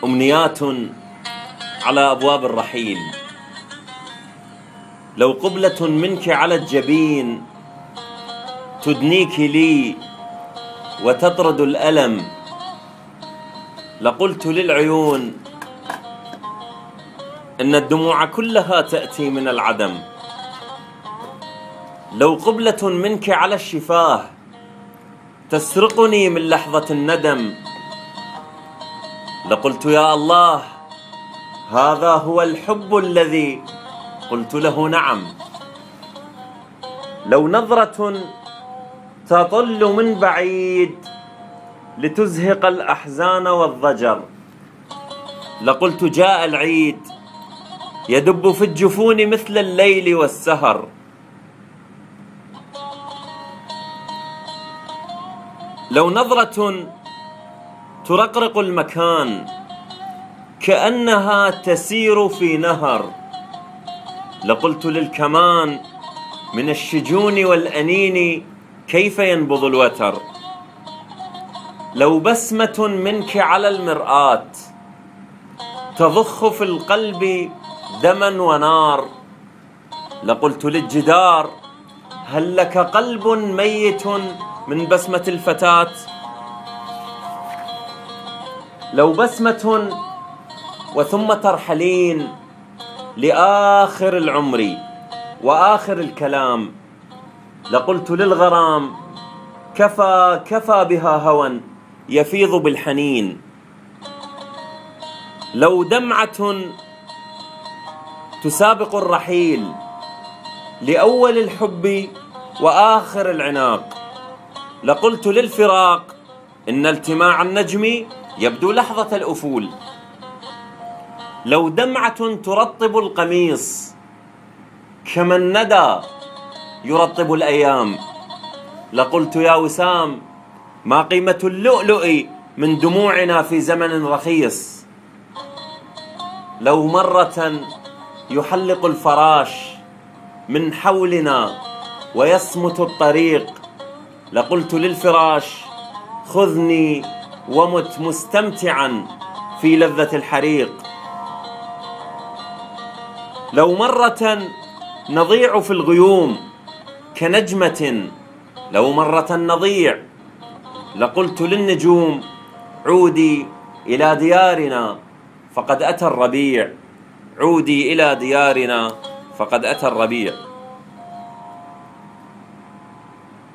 أمنيات على أبواب الرحيل. لو قبلة منك على الجبين تدنيك لي وتطرد الألم، لقلت للعيون إن الدموع كلها تأتي من العدم. لو قبلة منك على الشفاه تسرقني من لحظة الندم، لقلت يا الله هذا هو الحب الذي قلت له نعم. لو نظرة تطل من بعيد لتزهق الأحزان والضجر، لقلت جاء العيد يدب في الجفون مثل الليل والسهر. لو نظرة ترقرق المكان كأنها تسير في نهر، لقلت للكمان من الشجون والأنين كيف ينبض الوتر. لو بسمة منك على المرآة تضخ في القلب دما ونار، لقلت للجدار هل لك قلب ميت من بسمة الفتاة. لو بسمة وثم ترحلين لآخر العمر وآخر الكلام، لقلت للغرام كفى كفى بها هوى يفيض بالحنين. لو دمعة تسابق الرحيل لأول الحب وآخر العناق، لقلت للفراق إن التماع النجم يبدو لحظة الأفول. لو دمعة ترطب القميص كما الندى يرطب الأيام، لقلت يا وسام ما قيمة اللؤلؤ من دموعنا في زمن رخيص. لو مرة يحلق الفراش من حولنا ويصمت الطريق، لقلت للفراش خذني ومت مستمتعا في لذة الحريق. لو مرة نضيع في الغيوم كنجمة، لو مرة نضيع، لقلت للنجوم عودي إلى ديارنا فقد أتى الربيع. عودي إلى ديارنا فقد أتى الربيع.